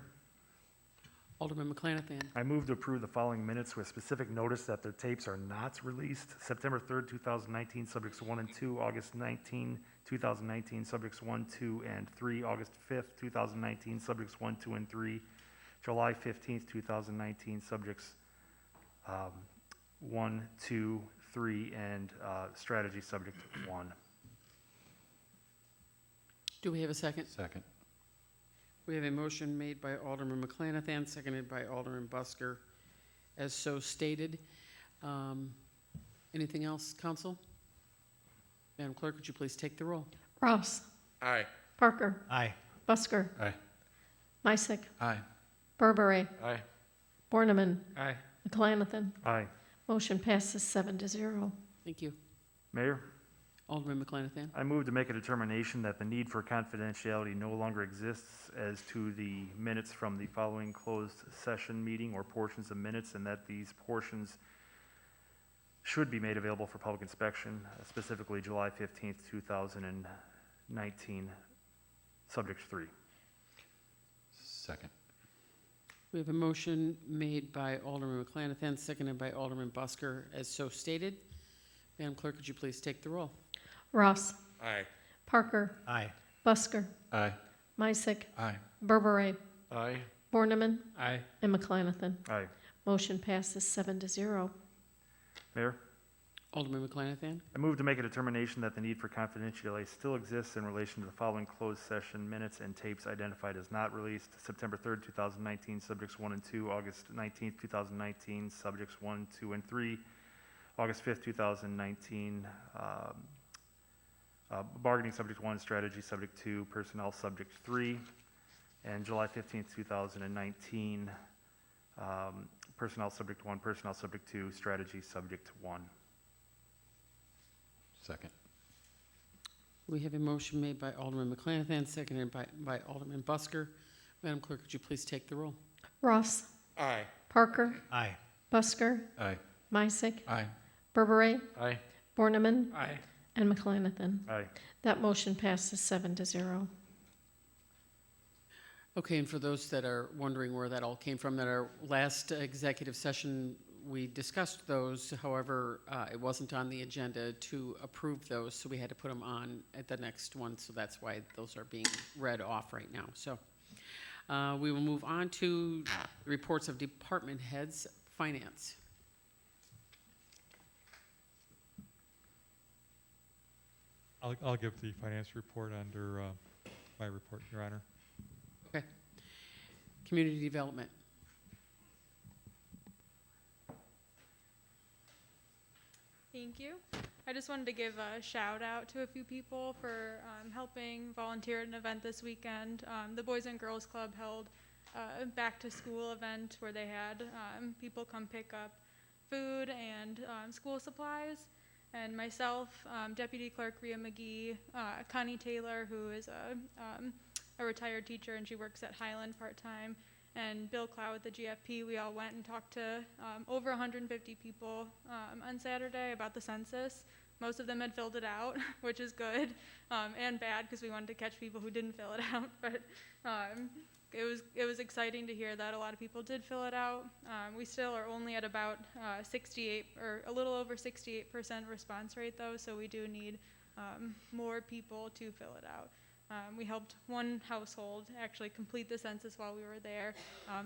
Alderman McClanathan. I move to approve the following minutes with specific notice that the tapes are not released. September 3rd, 2019, subjects 1 and 2, August 19, 2019, subjects 1, 2, and 3, August 5th, 2019, subjects 1, 2, and 3, July 15th, 2019, subjects 1, 2, 3, and strategy subject 1. Do we have a second? Second. We have a motion made by Alderman McClanathan, seconded by Alderman Busker, as so stated. Anything else, council? Madam Clerk, would you please take the roll? Ross. Aye. Parker. Aye. Busker. Aye. Meissick. Aye. Berberay. Aye. Borneman. Aye. McClanathan. Aye. Motion passes 7-0. Thank you. Mayor, Alderman McClanathan. I move to make a determination that the need for confidentiality no longer exists as to the minutes from the following closed session meeting or portions of minutes, and that these portions should be made available for public inspection, specifically July 15th, 2019, subject 3. Second. We have a motion made by Alderman McClanathan, seconded by Alderman Busker, as so stated. Madam Clerk, would you please take the roll? Ross. Aye. Parker. Aye. Busker. Aye. Meissick. Aye. Berberay. Aye. Borneman. Aye. And McClanathan. Aye. Motion passes 7-0. Mayor, Alderman McClanathan. I move to make a determination that the need for confidentiality still exists in relation to the following closed session minutes and tapes identified as not released. September 3rd, 2019, subjects 1 and 2, August 19th, 2019, subjects 1, 2, and 3, August 5th, 2019, bargaining subject 1, strategy subject 2, personnel subject 3, and July 15th, 2019, personnel subject 1, personnel subject 2, strategy subject 1. Second. We have a motion made by Alderman McClanathan, seconded by Alderman Busker. Madam Clerk, would you please take the roll? Ross. Aye. Parker. Aye. Busker. Aye. Meissick. Aye. Berberay. Aye. Borneman. Aye. And McClanathan. Aye. That motion passes 7-0. Okay, and for those that are wondering where that all came from, that our last executive session, we discussed those. However, it wasn't on the agenda to approve those, so we had to put them on at the next one. So that's why those are being read off right now. So we will move on to reports of department heads. Finance. I'll give the finance report under my report, Your Honor. Okay. Community development. Thank you. I just wanted to give a shout out to a few people for helping volunteer at an event this weekend. The Boys and Girls Club held a back to school event where they had people come pick up food and school supplies. And myself, Deputy Clerk Rhea McGee, Connie Taylor, who is a retired teacher and she works at Highland part-time, and Bill Clow with the GFP, we all went and talked to over 150 people on Saturday about the census. Most of them had filled it out, which is good and bad because we wanted to catch people who didn't fill it out. But it was exciting to hear that a lot of people did fill it out. We still are only at about 68 or a little over 68% response rate though, so we do need more people to fill it out. We helped one household actually complete the census while we were there.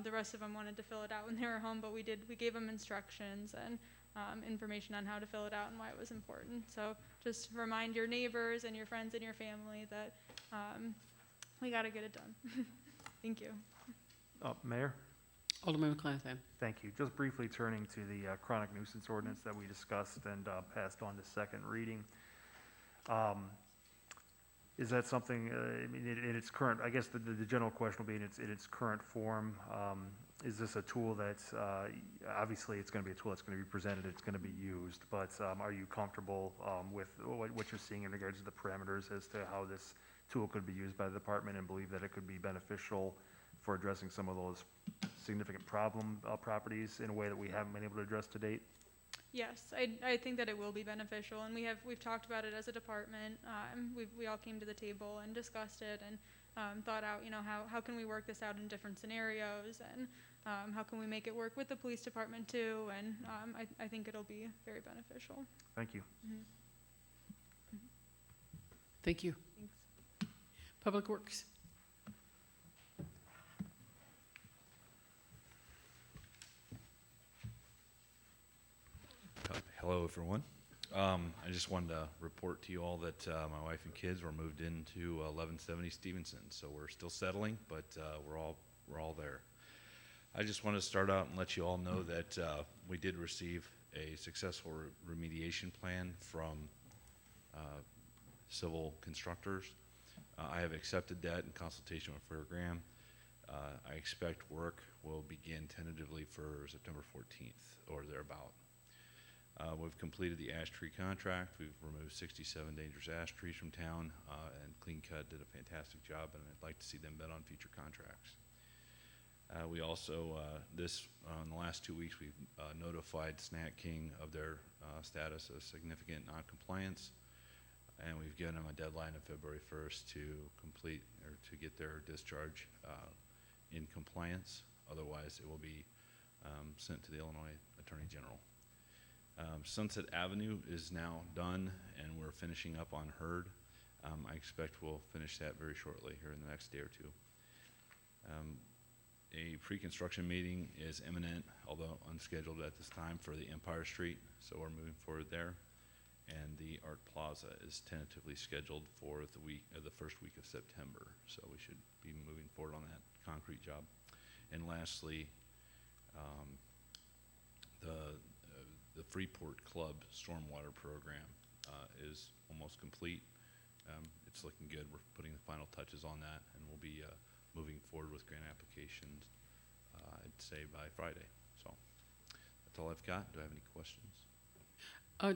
The rest of them wanted to fill it out when they were home, but we gave them instructions and information on how to fill it out and why it was important. So just remind your neighbors and your friends and your family that we got to get it done. Thank you. Mayor? Alderman McClanathan. Thank you. Just briefly turning to the chronic nuisance ordinance that we discussed and passed on to second reading. Is that something, I mean, in its current, I guess the general question will be in its current form, is this a tool that's, obviously it's going to be a tool that's going to be presented, it's going to be used, but are you comfortable with what you're seeing in regards to the parameters as to how this tool could be used by the department, and believe that it could be beneficial for addressing some of those significant problem properties in a way that we haven't been able to address to date? Yes, I think that it will be beneficial, and we've talked about it as a department. We all came to the table and discussed it and thought out, how can we work this out in different scenarios, and how can we make it work with the police department too, and I think it'll be very beneficial. Thank you. Thank you. Thanks. Public Works. Hello, everyone. I just wanted to report to you all that my wife and kids were moved into 1170 Stevenson, so we're still settling, but we're all there. I just want to start out and let you all know that we did receive a successful remediation plan from civil constructors. I have accepted that in consultation with Fair Graham. I expect work will begin tentatively for September 14th or thereabout. We've completed the ash tree contract. We've removed 67 dangerous ash trees from town, and Clean Cut did a fantastic job, and I'd like to see them bid on future contracts. We also, in the last 2 weeks, we've notified Snack King of their status as significant noncompliance, and we've given them a deadline of February 1st to complete or to get their discharge in compliance. Otherwise, it will be sent to the Illinois Attorney General. Sunset Avenue is now done, and we're finishing up on Hurd. I expect we'll finish that very shortly here in the next day or two. A pre-construction meeting is imminent, although unscheduled at this time, for the Empire Street, so we're moving forward there. And the Art Plaza is tentatively scheduled for the first week of September, so we should be moving forward on that concrete job. And lastly, the Freeport Club stormwater program is almost complete. It's looking good. We're putting the final touches on that, and we'll be moving forward with grant applications, I'd say by Friday. So that's all I've got. Do I have any questions?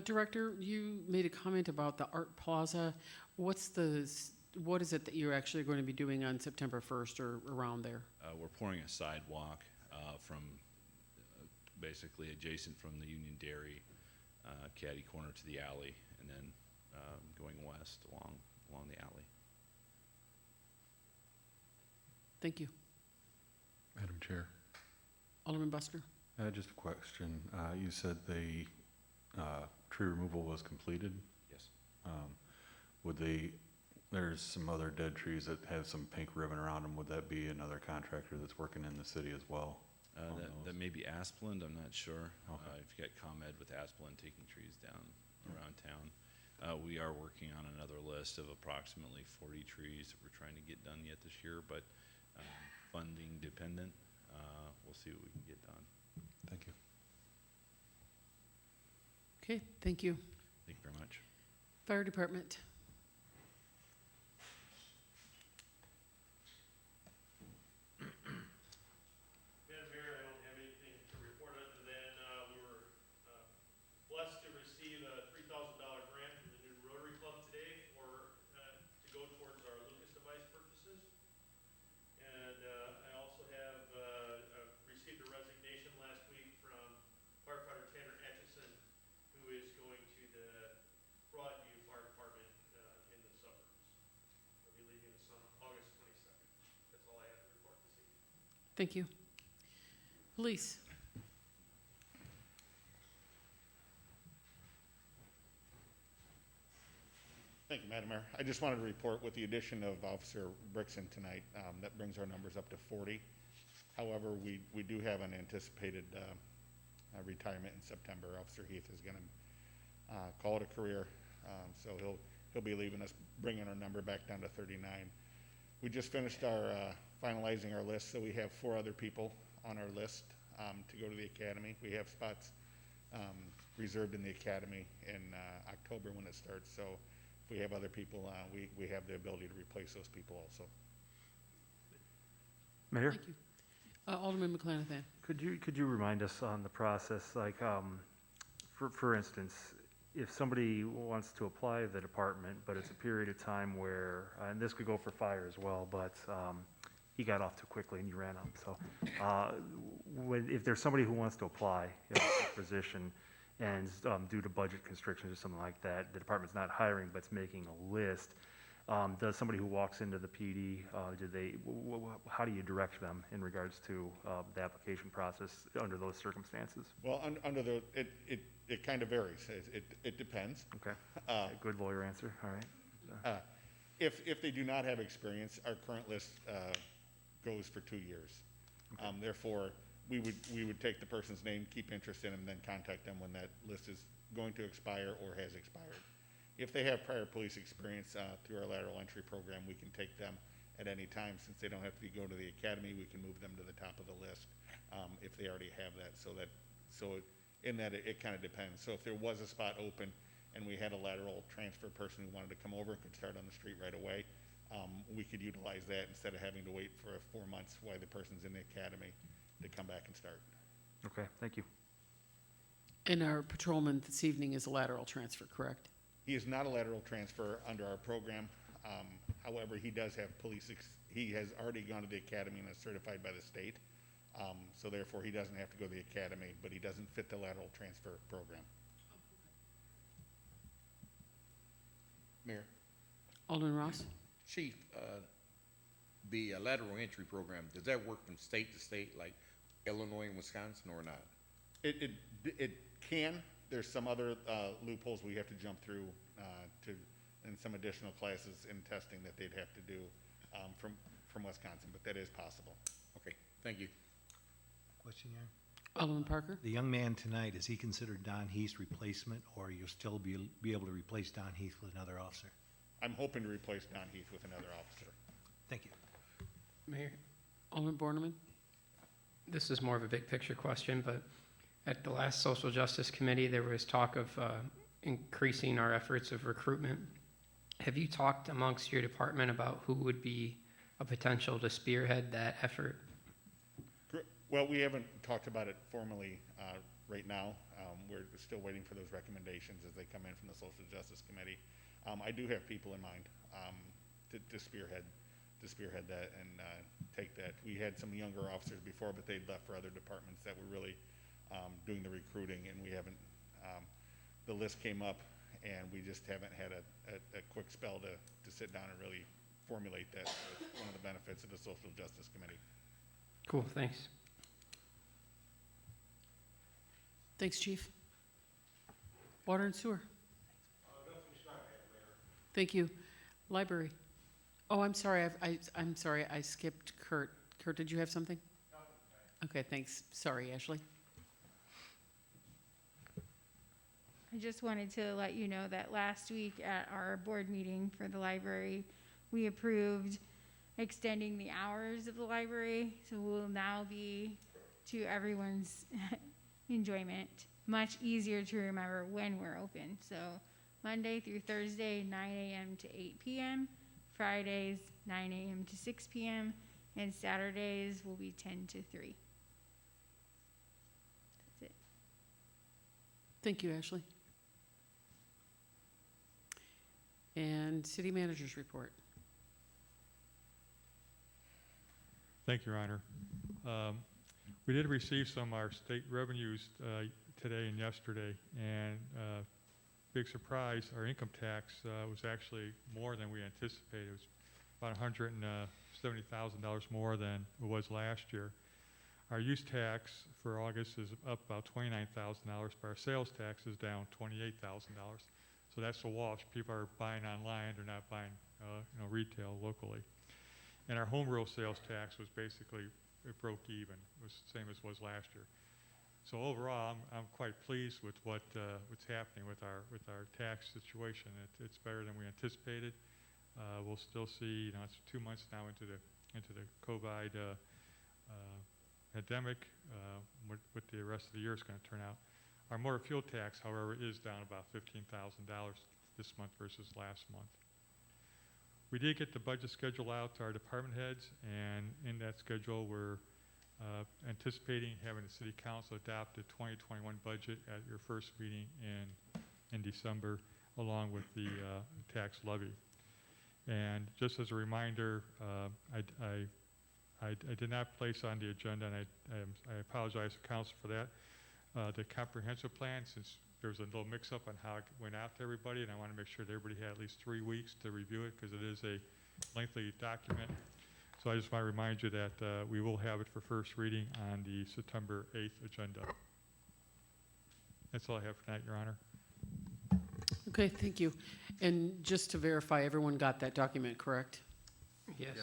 Director, you made a comment about the Art Plaza. What is it that you're actually going to be doing on September 1st or around there? We're pouring a sidewalk from basically adjacent from the Union Dairy caddy corner to the alley, and then going west along the alley. Thank you. Madam Chair. Alderman Busker. Just a question. You said the tree removal was completed? Yes. There's some other dead trees that have some pink ribbon around them. Would that be another contractor that's working in the city as well? That may be Asplund, I'm not sure. Okay. If you got ComEd with Asplund taking trees down around town. We are working on another list of approximately 40 trees that we're trying to get done yet this year, but funding dependent. We'll see what we can get done. Thank you. Okay, thank you. Thank you very much. Fire Department. Madam Mayor, I don't have anything to report other than we were blessed to receive a $3,000 grant from the new Rotary Club today to go towards our Lucas device purchases. And I also have received a resignation last week from firefighter Tanner Atchison, who is going to the Broadview Fire Department in the suburbs. He'll be leaving us on August 22nd. That's all I have to report this evening. Thank you. Police. Thank you, Madam Mayor. I just wanted to report with the addition of Officer Brickson tonight, that brings our numbers up to 40. However, we do have an anticipated retirement in September. Officer Heath is going to call it a career, so he'll be leaving us, bringing our number back down to 39. We just finished our finalizing our list, so we have 4 other people on our list to go to the academy. We have spots reserved in the academy in October when it starts, so if we have other people, we have the ability to replace those people also. Mayor? Thank you. Alderman McClanathan. Could you remind us on the process, like, for instance, if somebody wants to apply to the department, but it's a period of time where, and this could go for fire as well, but he got off too quickly and you ran him. So if there's somebody who wants to apply for a position and due to budget constrictions or something like that, the department's not hiring but it's making a list, does somebody who walks into the PD, how do you direct them in regards to the application process under those circumstances? Well, it kind of varies. It depends. Okay. Good lawyer answer. All right. If they do not have experience, our current list goes for 2 years. Therefore, we would take the person's name, keep interest in them, then contact them when that list is going to expire or has expired. If they have prior police experience through our lateral entry program, we can take them at any time. Since they don't have to go to the academy, we can move them to the top of the list if they already have that. It kind of depends. So if there was a spot open and we had a lateral transfer person who wanted to come over and could start on the street right away, we could utilize that instead of having to wait for 4 months while the person's in the academy to come back and start. Okay, thank you. And our patrolman this evening is a lateral transfer, correct? He is not a lateral transfer under our program. However, he does have he has already gone to the academy and is certified by the state. So therefore, he doesn't have to go to the academy, but he doesn't fit the lateral transfer program. Mayor. Alderman Ross? Chief, the lateral entry program, does that work from state to state, like Illinois and Wisconsin, or not? It can. There's some other loopholes we have to jump through and some additional classes in testing that they'd have to do from Wisconsin, but that is possible. Okay, thank you. Question here? Alderman Parker? The young man tonight, is he considered Don Heath's replacement, or you'll still be able to replace Don Heath with another officer? I'm hoping to replace Don Heath with another officer. Thank you. Mayor, Alderman Borneman? this is more of a big picture question, but at the last Social Justice Committee, there was talk of increasing our efforts of recruitment. Have you talked amongst your department about who would be a potential to spearhead that effort? Well, we haven't talked about it formally right now. We're still waiting for those recommendations as they come in from the Social Justice Committee. I do have people in mind to spearhead that and take that. We had some younger officers before, but they'd left for other departments that were really doing the recruiting, and we haven't. The list came up, and we just haven't had a quick spell to sit down and really formulate that. That's one of the benefits of the Social Justice Committee. Cool, thanks. Thanks, Chief. Water and sewer. Thank you. Library. Oh, I'm sorry. I'm sorry. I skipped Kurt. Kurt, did you have something? Okay, thanks. Sorry, Ashley. I just wanted to let you know that last week at our board meeting for the library, we approved extending the hours of the library, so we'll now be, to everyone's enjoyment, much easier to remember when we're open. So Monday through Thursday, 9 a.m. to 8 p.m., Fridays, 9 a.m. to 6 p.m., and Saturdays will be 10 to 3. That's it. Thank you, Ashley. And city manager's report. Thank you, Your Honor. We did receive some of our state revenues today and yesterday, and big surprise, our income tax was actually more than we anticipated. It was about $170,000 more than it was last year. Our use tax for August is up about $29,000, but our sales tax is down $28,000. So that's a wash. People are buying online; they're not buying, retail locally. And our home rule sales tax was basically, it broke even. It was the same as was last year. So overall, I'm quite pleased with what's happening with our tax situation. It's better than we anticipated. We'll still see, it's 2 months now into the COVID pandemic, what the rest of the year is going to turn out. Our motor fuel tax, however, is down about $15,000 this month versus last month. We did get the budget schedule out to our department heads, and in that schedule, we're anticipating having the city council adopt the 2021 budget at your first meeting in December, along with the tax levy. And just as a reminder, I I did not place on the agenda, and I apologize to council for that. The comprehensive plan, since there was a little mix-up on how it went out to everybody, and I want to make sure that everybody had at least 3 weeks to review it, because it is a lengthy document. So I just want to remind you that we will have it for first reading on the September 8th agenda. That's all I have for tonight, Your Honor. Okay, thank you. And just to verify, everyone got that document, correct? Yes.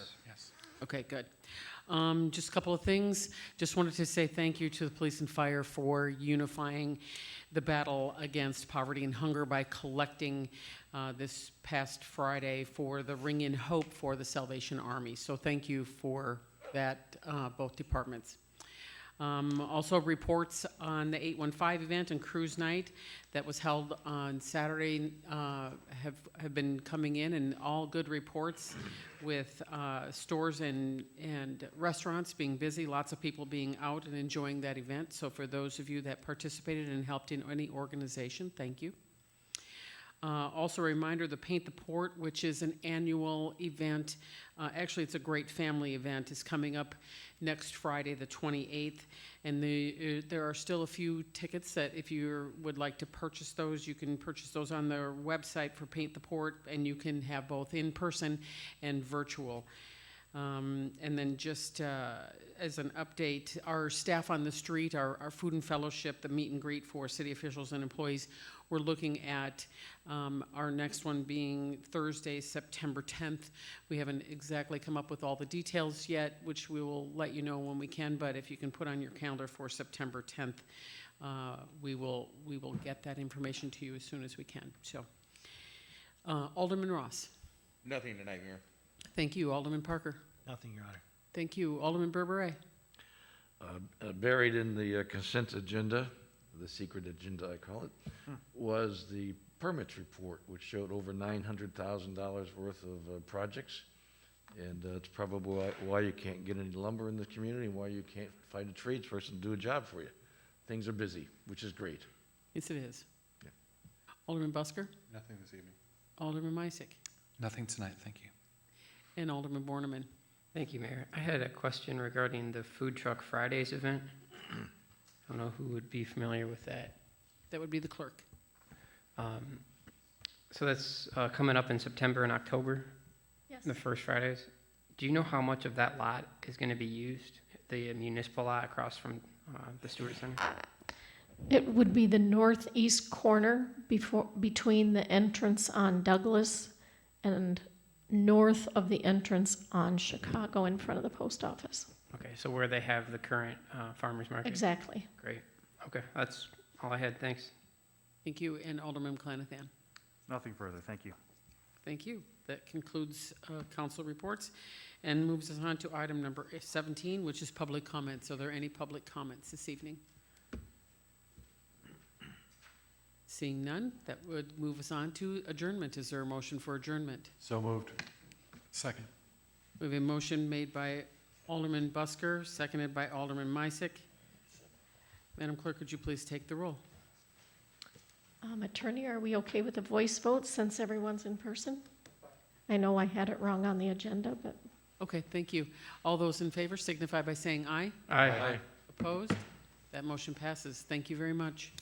Okay, good. Just a couple of things. Just wanted to say thank you to the police and fire for unifying the battle against poverty and hunger by collecting this past Friday for the Ring in Hope for the Salvation Army. So thank you for that, both departments. Also reports on the 815 event and cruise night that was held on Saturday have been coming in, and all good reports with stores and restaurants being busy, lots of people being out and enjoying that event. So for those of you that participated and helped in any organization, thank you. Also a reminder, the Paint the Port, which is an annual event, actually it's a great family event, is coming up next Friday, the 28th. And there are still a few tickets that if you would like to purchase those, you can purchase those on their website for Paint the Port, and you can have both in person and virtual. And then just as an update, our staff on the street, our food and fellowship, the meet and greet for city officials and employees, we're looking at our next one being Thursday, September 10th. We haven't exactly come up with all the details yet, which we will let you know when we can, but if you can put on your calendar for September 10th, we will get that information to you as soon as we can. So, Alderman Ross. Nothing tonight, Mayor. Thank you. Alderman Parker. Nothing, Your Honor. Thank you. Alderman Berberet. Buried in the consent agenda, the secret agenda I call it, was the permits report, which showed over $900,000 worth of projects. And it's probably why you can't get any lumber in the community and why you can't find a tradesperson to do a job for you. Things are busy, which is great. Yes, it is. Yeah. Alderman Busker. Nothing this evening. Alderman Misick. Nothing tonight, thank you. And Alderman Borneman. Thank you, Mayor. I had a question regarding the Food Truck Fridays event. I don't know who would be familiar with that. That would be the clerk. So that's coming up in September and October, Yes. the first Fridays. Do you know how much of that lot is going to be used, the municipal lot across from the Stewart Center? It would be the northeast corner between the entrance on Douglas and north of the entrance on Chicago in front of the post office. Okay, so where they have the current farmer's market? Exactly. Great. Okay, that's all I had. Thanks. Thank you. And Alderman Clanathan. Nothing further, thank you. Thank you. That concludes council reports and moves us on to item number 17, which is public comments. Are there any public comments this evening? Seeing none, that would move us on to adjournment. Is there a motion for adjournment? So moved. Second. We have a motion made by Alderman Busker, seconded by Alderman Misick. Madam Clerk, would you please take the roll? Attorney, are we okay with the voice vote since everyone's in person? I know I had it wrong on the agenda, but Okay, thank you. All those in favor signify by saying aye. Aye. Opposed? That motion passes. Thank you very much.